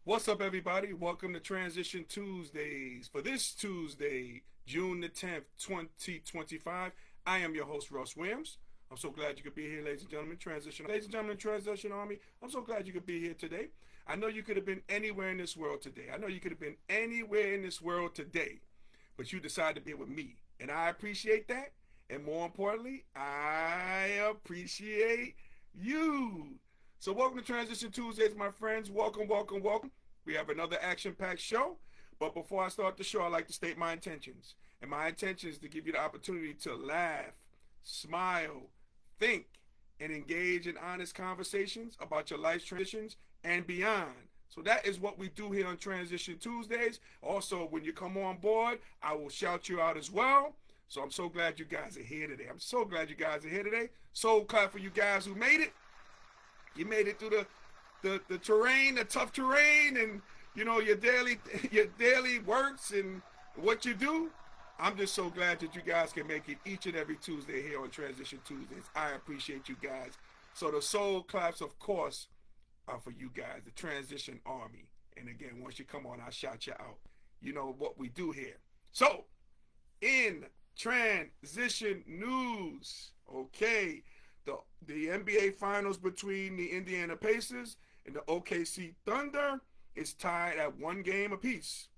What's up, everybody? Welcome to Transition Tuesdays. For this Tuesday, June the 10th, 2025, I am your host, Russ Williams. I'm so glad you could be here, ladies and gentlemen. Ladies and gentlemen, Transition Army. I'm so glad you could be here today. I know you could have been anywhere in this world today. I know you could have been anywhere in this world today, but you decided to be with me. And I appreciate that. And more importantly, I appreciate you. So welcome to Transition Tuesdays, my friends. Welcome, welcome, welcome. We have another action-packed show. But before I start the show, I'd like to state my intentions. And my intention is to give you the opportunity to laugh, smile, think, and engage in honest conversations about your life's transitions and beyond. So that is what we do here on Transition Tuesdays. Also, when you come on board, I will shout you out as well. So I'm so glad you guys are here today. I'm so glad you guys are here today. So glad for you guys who made it. You made it through the terrain, the tough terrain, and your daily works and what you do. I'm just so glad that you guys can make it each and every Tuesday here on Transition Tuesdays. I appreciate you guys. So the soul claps, of course, are for you guys, the Transition Army. And again, once you come on, I'll shout you out. You know what we do here. So, in transition news, okay, the NBA Finals between the Indiana Pacers and the OKC Thunder is tied at 1 game apiece.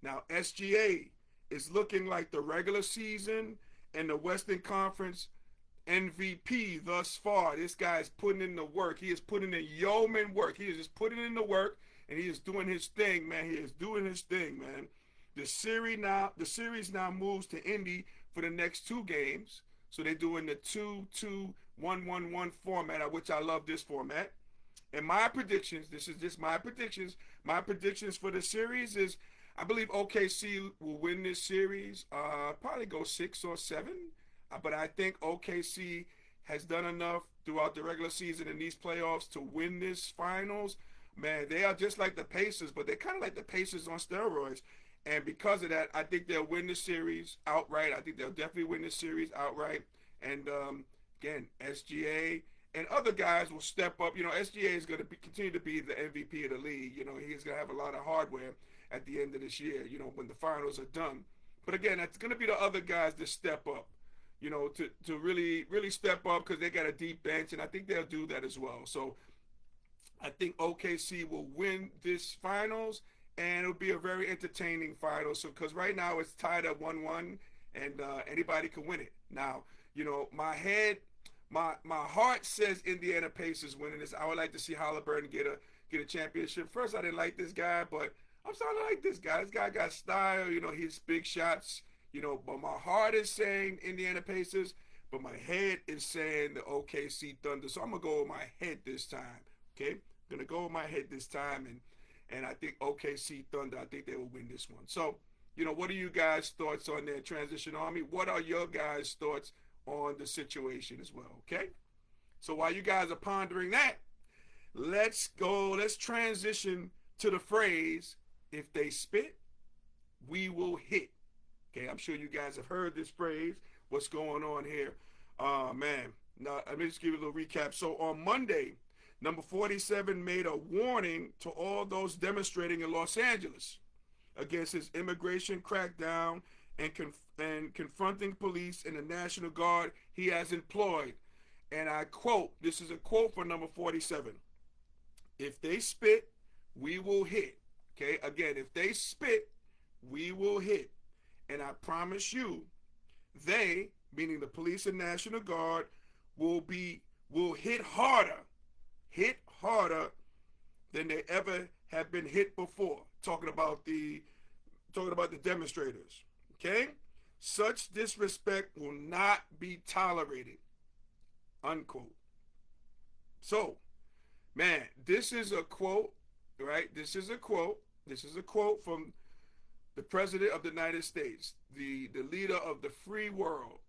Now, SGA is looking like the regular season and the Western Conference MVP thus far. This guy is putting in the work. He is putting in yeoman work. He is just putting in the work, and he is doing his thing, man. He is doing his thing, man. The series now moves to Indy for the next 2 games. So they're doing the 2-2-1-1-1 format, which I love this format. And my predictions, this is just my predictions. My predictions for the series is I believe OKC will win this series. Probably go 6 or 7. But I think OKC has done enough throughout the regular season and these playoffs to win this finals. Man, they are just like the Pacers, but they're kind of like the Pacers on steroids. And because of that, I think they'll win the series outright. I think they'll definitely win the series outright. And again, SGA and other guys will step up. SGA is going to continue to be the MVP of the league. He's going to have a lot of hardware at the end of this year, when the finals are done. But again, it's going to be the other guys that step up, to really, really step up because they got a deep bench. And I think they'll do that as well. So I think OKC will win this finals, and it'll be a very entertaining final. So because right now it's tied at 1-1, and anybody can win it. Now, my heart says Indiana Pacers winning this. I would like to see Halliburton get a championship. First, I didn't like this guy, but I'm starting to like this guy. This guy got style. His big shots. But my heart is saying Indiana Pacers, but my head is saying the OKC Thunder. So I'm gonna go with my head this time. Okay, I'm gonna go with my head this time, and I think OKC Thunder. I think they will win this one. So, what are you guys' thoughts on their Transition Army? What are your guys' thoughts on the situation as well? Okay. So while you guys are pondering that, let's go. Let's transition to the phrase: "If they spit, we will hit." Okay, I'm sure you guys have heard this phrase. What's going on here? Man. Now, let me just give you a little recap. So on Monday, number 47 made a warning to all those demonstrating in Los Angeles against his immigration crackdown and confronting police and the National Guard he has employed. And I quote, this is a quote for number 47. "If they spit, we will hit." Okay, again, if they spit, we will hit. And I promise you, they, meaning the police and National Guard, will hit harder than they ever have been hit before. Talking about the demonstrators. Okay? "Such disrespect will not be tolerated." Unquote. So, man, this is a quote, right? This is a quote. This is a quote from the President of the United States, the leader of the free world.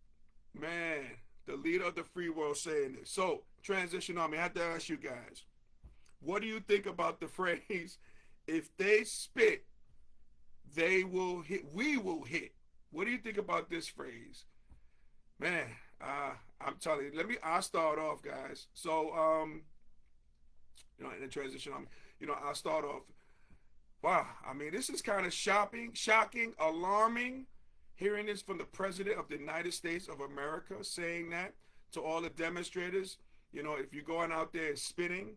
Man, the leader of the free world saying this. So, Transition Army, I have to ask you guys, what do you think about the phrase, "If they spit, they will hit, we will hit"? What do you think about this phrase? Man, I'm telling you, I'll start off, guys. So, in the Transition Army, I'll start off. Wow, I mean, this is kind of shocking, alarming. Hearing this from the President of the United States of America saying that to all the demonstrators, if you're going out there and spitting,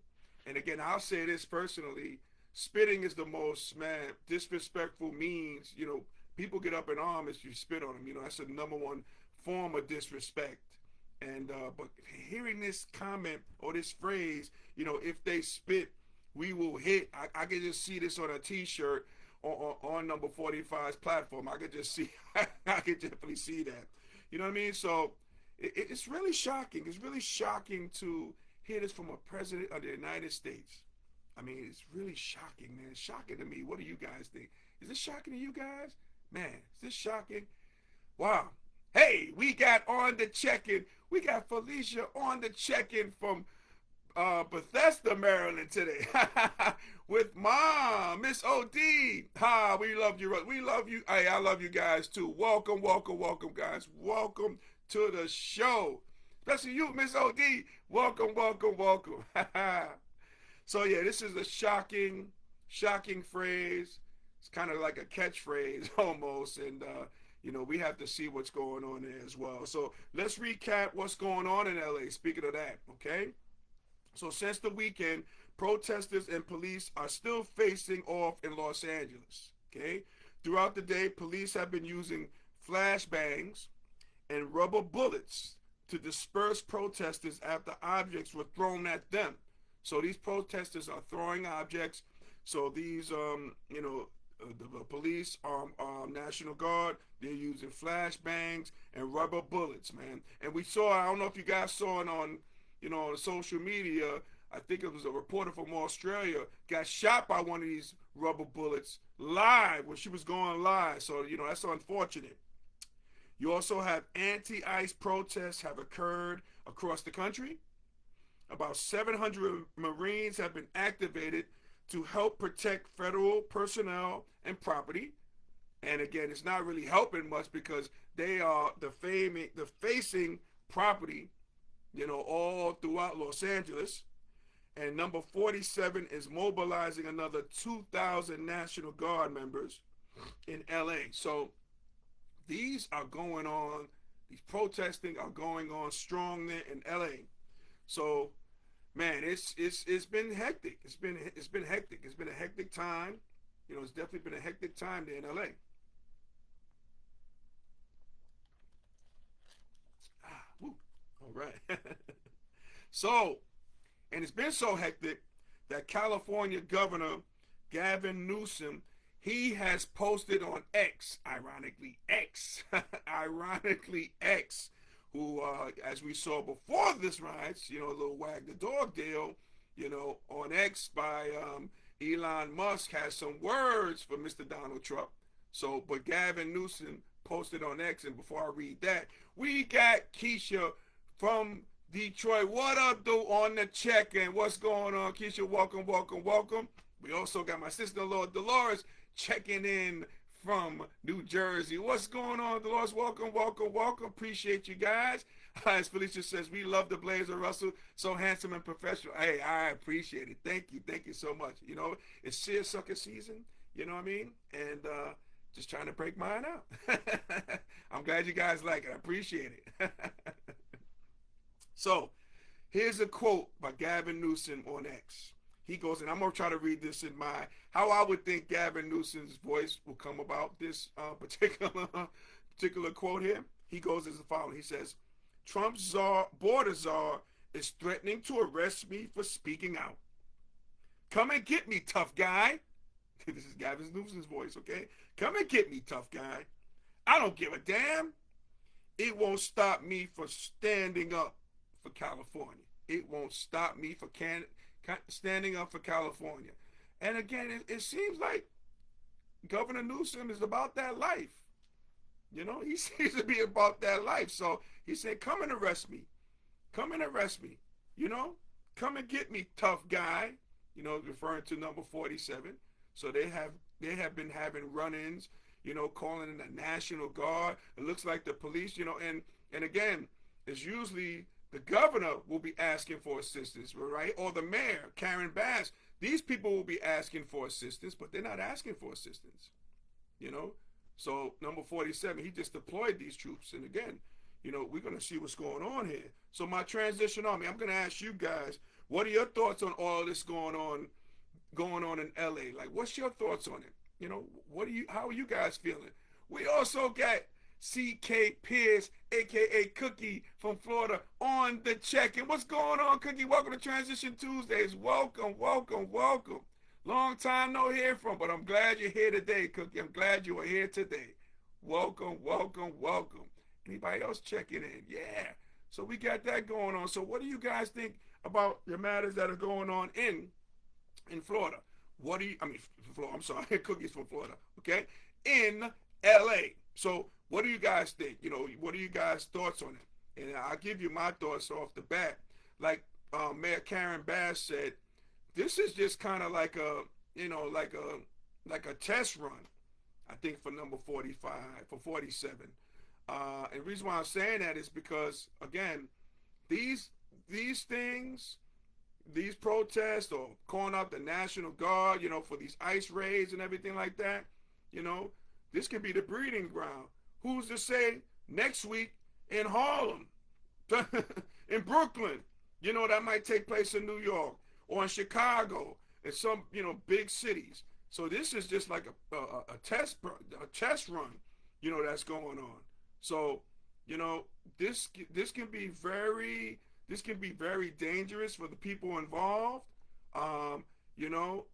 and again, I'll say this personally, spitting is the most, man, disrespectful means, people get up in arms if you spit on them. That's the number one form of disrespect. And but hearing this comment or this phrase, if they spit, we will hit. I can just see this on a T-shirt on number 45's platform. I could just see, I could definitely see that. You know what I mean? So it's really shocking. It's really shocking to hear this from a president of the United States. I mean, it's really shocking, man. It's shocking to me. What do you guys think? Is this shocking to you guys? Man, is this shocking? Wow. Hey, we got on the check-in. We got Felicia on the check-in from Bethesda, Maryland today with Mom, Miss OD. Ha, we love you. We love you. Hey, I love you guys too. Welcome, guys. Welcome to the show. Especially you, Miss OD. Welcome. So yeah, this is a shocking phrase. It's kind of like a catchphrase almost, and we have to see what's going on there as well. So let's recap what's going on in LA. Speaking of that, okay? So since the weekend, protesters and police are still facing off in Los Angeles, okay? Throughout the day, police have been using flashbangs and rubber bullets to disperse protesters after objects were thrown at them. So these protesters are throwing objects. So these, the police, National Guard, they're using flashbangs and rubber bullets, man. And we saw, I don't know if you guys saw it on, on social media, I think it was a reporter from Australia, got shot by one of these rubber bullets live when she was going live. So, that's unfortunate. You also have anti-ICE protests have occurred across the country. About 700 Marines have been activated to help protect federal personnel and property. And again, it's not really helping much because they are facing property, all throughout Los Angeles. And number 47 is mobilizing another 2,000 National Guard members in LA. So these are going on, these protesting are going on strong there in LA. So, man, it's been hectic. It's been hectic. It's been a hectic time. It's definitely been a hectic time there in LA. Woo. All right. So, and it's been so hectic that California Governor Gavin Newsom, he has posted on X, ironically X, who, as we saw before this riots, a little wag the dog deal, on X by Elon Musk has some words for Mr. Donald Trump. So, but Gavin Newsom posted on X, and before I read that, we got Keisha from Detroit. What up, dude, on the check-in? What's going on, Keisha? Welcome. We also got my sister-in-law, Dolores, checking in from New Jersey. What's going on, Dolores? Welcome. Appreciate you guys. As Felicia says, we love the Blazer Russell. So handsome and professional. Hey, I appreciate it. Thank you so much. It's seersucker season. You know what I mean? And just trying to break mine out. I'm glad you guys like it. I appreciate it. So, here's a quote by Gavin Newsom on X. He goes, and I'm going to try to read this in how I would think Gavin Newsom's voice will come about this particular quote here. He goes as the following. He says, Trump's border czar is threatening to arrest me for speaking out. Come and get me, tough guy. This is Gavin Newsom's voice, okay? Come and get me, tough guy. I don't give a damn. It won't stop me from standing up for California. It won't stop me from standing up for California. And again, it seems like Governor Newsom is about that life. He seems to be about that life. So he said, come and arrest me. Come and arrest me. Come and get me, tough guy. Referring to number 47. So they have been having run-ins, calling in the National Guard. It looks like the police, and again, it's usually the governor will be asking for assistance, right? Or the mayor, Karen Bass, these people will be asking for assistance, but they're not asking for assistance. You know, so number 47, he just deployed these troops, and again, you know, we're gonna see what's going on here. So my transition army, I'm gonna ask you guys, what are your thoughts on all this going on in LA? Like, what's your thoughts on it? You know, how are you guys feeling? We also got C.K. Pierce, aka Cookie from Florida, on the check. And what's going on, Cookie? Welcome to Transition Tuesdays. Welcome, welcome, welcome. Long time no hear from, but I'm glad you're here today, Cookie. I'm glad you are here today. Welcome, welcome, welcome. Anybody else checking in? Yeah. So we got that going on. So what do you guys think about the matters that are going on in Florida? I'm sorry, Cookie's from Florida, okay? In LA. So what do you guys think? You know, what are you guys' thoughts on it? And I'll give you my thoughts off the bat. Like Mayor Karen Bass said, this is just kind of like a, you know, like a test run, I think, for number 45, for 47. And the reason why I'm saying that is because, again, these things, these protests, or calling out the National Guard, you know, for these ICE raids and everything like that, you know, this could be the breeding ground. Who's to say next week in Harlem, in Brooklyn, you know, that might take place in New York or in Chicago, in some, you know, big cities. So this is just like a test run, you know, that's going on. So, you know, this can be very dangerous for the people involved. You know,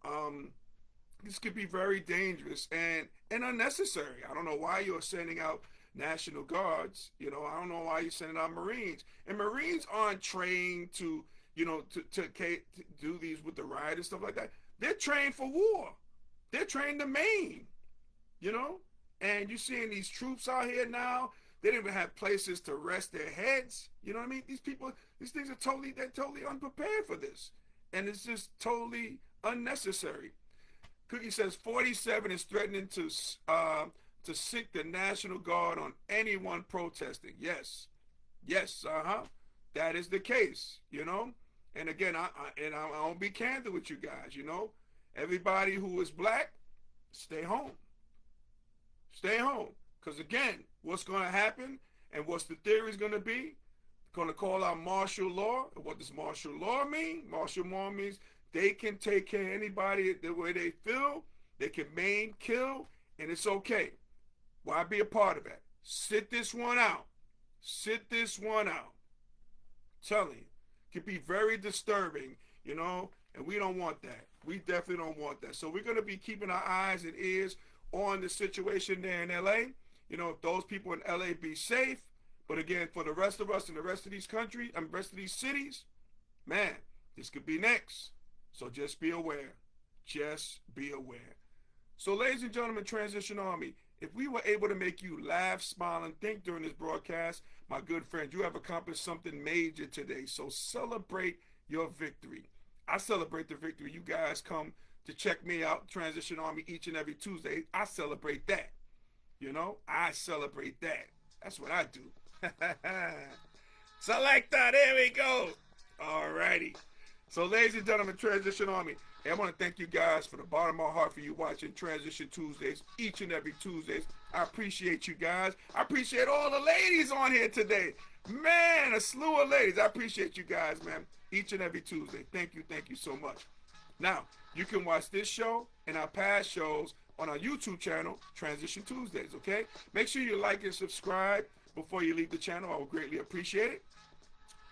this could be very dangerous and unnecessary. I don't know why you're sending out National Guards. You know, I don't know why you're sending out Marines. And Marines aren't trained to, you know, to do these with the riot and stuff like that. They're trained for war. They're trained to maim, you know? And you're seeing these troops out here now. They don't even have places to rest their heads. You know what I mean? These people, these things are they're totally unprepared for this. And it's just totally unnecessary. Cookie says 47 is threatening to sic the National Guard on anyone protesting. Yes. Yes, that is the case, you know? And again, I won't be candid with you guys, you know? Everybody who is black, stay home. Stay home. Because again, what's going to happen and what's the theory is going to be? Going to call out martial law. And what does martial law mean? Martial law means they can take care of anybody the way they feel. They can maim, kill, and it's okay. Why be a part of that? Sit this one out. Sit this one out. I'm telling you, it can be very disturbing, you know, and we don't want that. We definitely don't want that. So we're going to be keeping our eyes and ears on the situation there in LA. You know, if those people in LA be safe. But again, for the rest of us in the rest of these countries, and rest of these cities, man, this could be next. So just be aware. Just be aware. So ladies and gentlemen, Transition Army, if we were able to make you laugh, smile, and think during this broadcast, my good friend, you have accomplished something major today. So celebrate your victory. I celebrate the victory. You guys come to check me out, Transition Army, each and every Tuesday. I celebrate that. You know, I celebrate that. That's what I do. Selector, there we go. All righty. So ladies and gentlemen, Transition Army, hey, I want to thank you guys from the bottom of my heart for you watching Transition Tuesdays each and every Tuesdays. I appreciate you guys. I appreciate all the ladies on here today. Man, a slew of ladies. I appreciate you guys, man, each and every Tuesday. Thank you so much. Now, you can watch this show and our past shows on our YouTube channel, Transition Tuesdays, okay? Make sure you like and subscribe before you leave the channel. I would greatly appreciate it.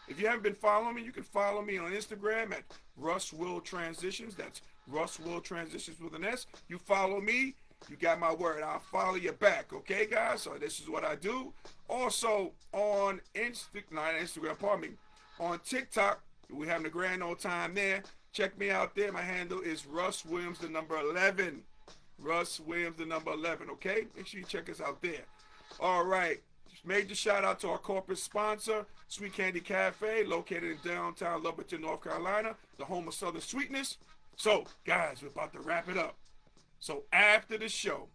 If you haven't been following me, you can follow me on Instagram at Russ Will Transitions. That's Russ Will Transitions with an S. You follow me, you got my word. I'll follow you back, okay, guys? So this is what I do. Also on on TikTok, we're having a grand old time there. Check me out there. My handle is Russ Williams, the number 11. Russ Williams, the number 11, okay? Make sure you check us out there. All right. Major shout out to our corporate sponsor, Sweet Candy Cafe, located in downtown Lubbockton, North Carolina, the home of Southern Sweetness. So, guys, we're about to wrap it up. So, after the show,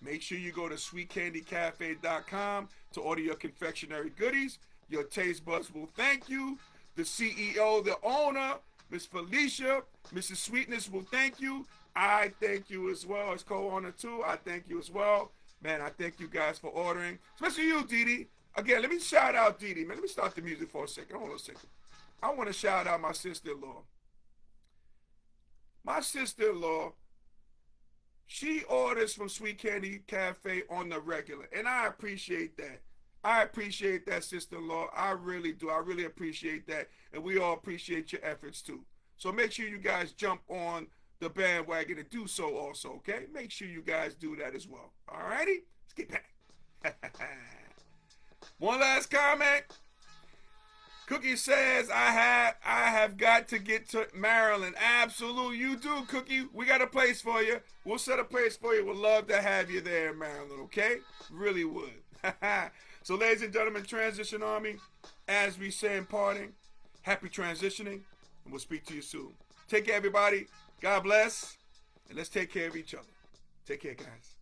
make sure you go to sweetcandycafe.com to order your confectionery goodies. Your taste buds will thank you. The CEO, the owner, Miss Felicia, Mrs. Sweetness will thank you. I thank you as well. As co-owner too, I thank you as well. Man, I thank you guys for ordering. Especially you, Dee Dee. Again, let me shout out Dee Dee, man. Let me start the music for a second. Hold on a second. I want to shout out my sister-in-law. My sister-in-law, she orders from Sweet Candy Cafe on the regular, and I appreciate that. I appreciate that, sister-in-law. I really do. I really appreciate that, and we all appreciate your efforts too. So make sure you guys jump on the bandwagon and do so also, okay? Make sure you guys do that as well. All righty? Let's get back. One last comment. Cookie says, I have got to get to Maryland. Absolutely, you do, Cookie. We got a place for you. We'll set a place for you. We'd love to have you there in Maryland, okay? Really would. So, ladies and gentlemen, Transition Army, as we say in parting, happy transitioning, and we'll speak to you soon. Take care, everybody. God bless, and let's take care of each other. Take care, guys.